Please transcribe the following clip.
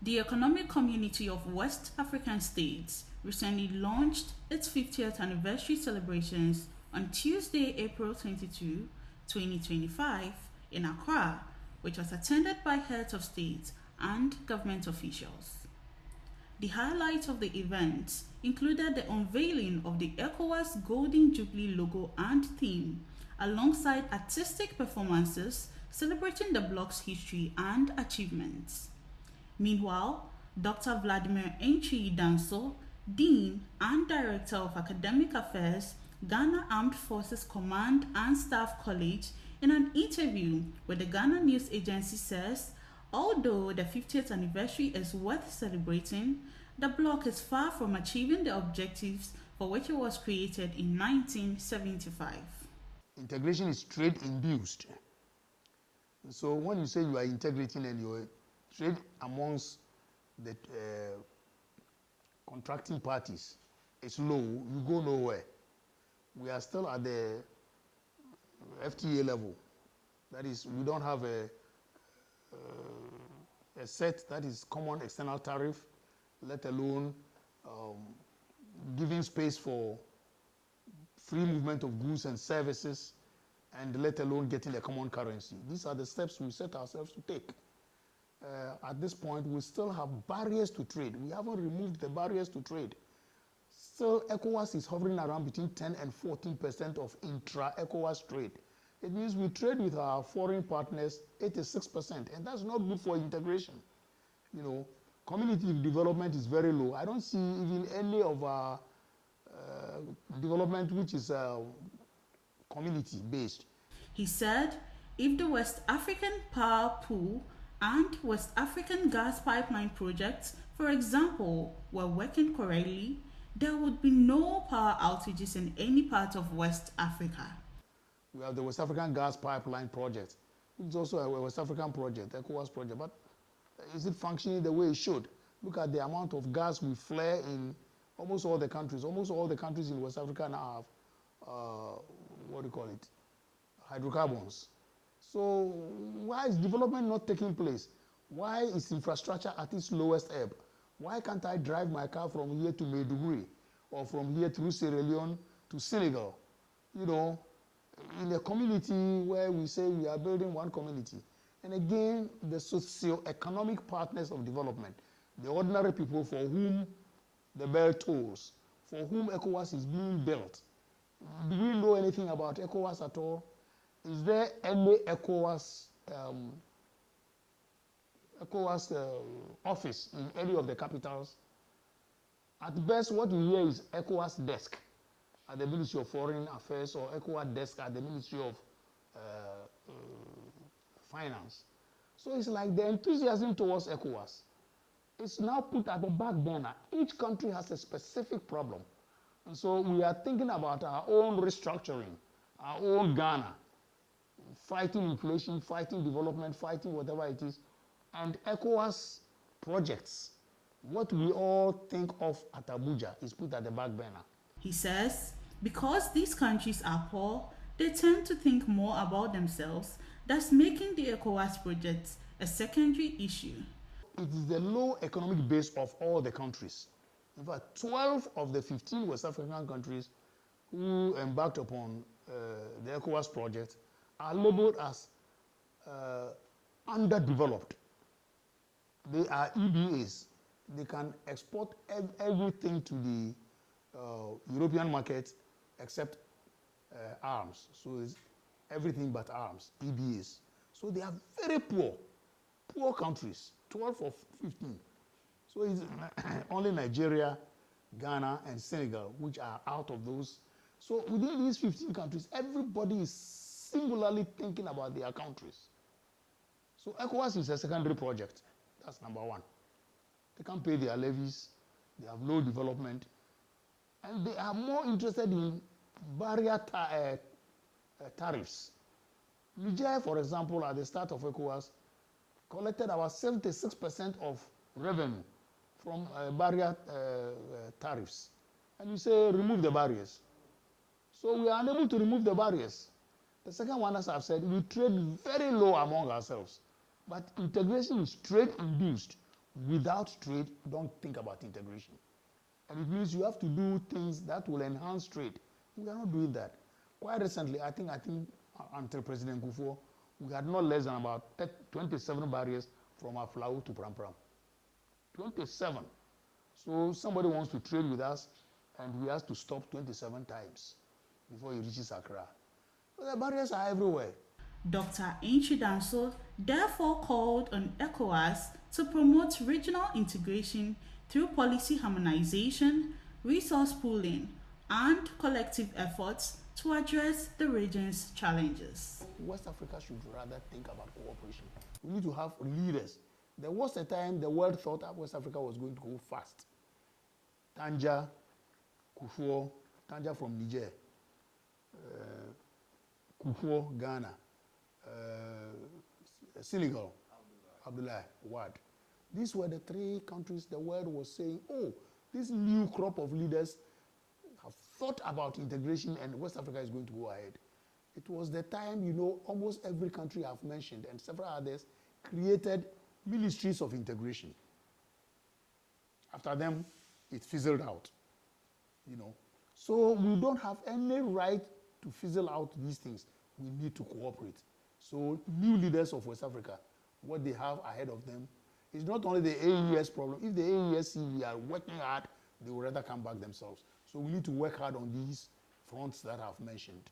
The Economic Community of West African States recently launched its 50th anniversary celebrations on Tuesday, April 22, 2025, in Accra, which was attended by heads of state and government officials. The highlights of the event included the unveiling of the Ecowas Golden Jubilee logo and theme, alongside artistic performances celebrating the bloc's history and achievements. Meanwhile, Dr. Vladimir Antwi-Danso, Dean and Director of Academic Affairs, Ghana Armed Forces Command and Staff College, in an interview with the Ghana News Agency says, although the 50th anniversary is worth celebrating, the bloc is far from achieving the objectives for which it was created in 1975. Integration is trade induced. So when you say you are integrating and your trade amongst the contracting parties is low, you go nowhere. We are still at the FTA level. That is, we don't have a set that is common external tariff, let alone giving space for free movement of goods and services, and let alone getting a common currency. These are the steps we set ourselves to take. At this point, we still have barriers to trade. We haven't removed the barriers to trade. Still, ECOWAS is hovering around between 10 and 14% of intra-ECOWAS trade. It means we trade with our foreign partners 86%, and that's not good for integration. You know, community development is very low. I don't see even any of our development which is community-based. He said if the West African Power Pool and West African Gas Pipeline projects, for example, were working correctly, there would be no power outages in any part of West Africa. We have the West African Gas Pipeline project, which is also a West African project, ECOWAS project, but is it functioning the way it should? Look at the amount of gas we flare in almost all the countries. Almost all the countries in West Africa now have, hydrocarbons. So why is development not taking place? Why is infrastructure at its lowest ebb? Why can't I drive my car from here to Maiduguri or from here through Sierra Leone to Senegal? You know, in a community where we say we are building one community. And again, the socio-economic partners of development, the ordinary people for whom the bell tolls, for whom ECOWAS is being built. Do we know anything about ECOWAS at all? Is there any ECOWAS office in any of the capitals? At best, what we hear is ECOWAS desk at the Ministry of Foreign Affairs or ECOWAS desk at the Ministry of Finance. So it's like the enthusiasm towards ECOWAS. It's now put at the back burner. Each country has a specific problem. And so we are thinking about our own restructuring, our own Ghana, fighting inflation, fighting development, fighting whatever it is. And ECOWAS projects, what we all think of at Abuja, is put at the back burner. He says because these countries are poor, they tend to think more about themselves, thus making the ECOWAS projects a secondary issue. It is the low economic base of all the countries. In fact, 12 of the 15 West African countries who embarked upon the ECOWAS project are labeled as underdeveloped. They are EBAs. They can export everything to the European market except arms. So it's everything but arms, EBAs. So they are very poor countries, 12 of 15. So it's only Nigeria, Ghana, and Senegal, which are out of those. So within these 15 countries, everybody is singularly thinking about their countries. So ECOWAS is a secondary project. That's number one. They can't pay their levies. They have low development. And they are more interested in barrier tariffs. Niger, for example, at the start of ECOWAS, collected about 76% of revenue from barrier tariffs. And you say, remove the barriers. So we are unable to remove the barriers. The second one, as I've said, we trade very low among ourselves. But integration is trade induced. Without trade, don't think about integration. And it means you have to do things that will enhance trade. We are not doing that. Quite recently, I think until President Kufuor, we had not less than about 27 barriers from Aflao to Pram Pram. 27. So somebody wants to trade with us, and he has to stop 27 times before he reaches Accra. So the barriers are everywhere. Dr. Antwi-Danso therefore called on Ecowas to promote regional integration through policy harmonization, resource pooling, and collective efforts to address the region's challenges. West Africa should rather think about cooperation. We need to have leaders. There was a time the world thought that West Africa was going to go fast. Tanja, Kufuor, Tanja from Niger, Kufuor, Ghana, Senegal, Abdullah, Wad. These were the three countries the world was saying, oh, this new crop of leaders have thought about integration and West Africa is going to go ahead. It was the time, almost every country I've mentioned and several others created ministries of integration. After them, it fizzled out, So we don't have any right to fizzle out these things. We need to cooperate. So new leaders of West Africa, what they have ahead of them is not only the AES problem. If the AES see we are working hard, they will rather come back themselves. So we need to work hard on these fronts that I've mentioned.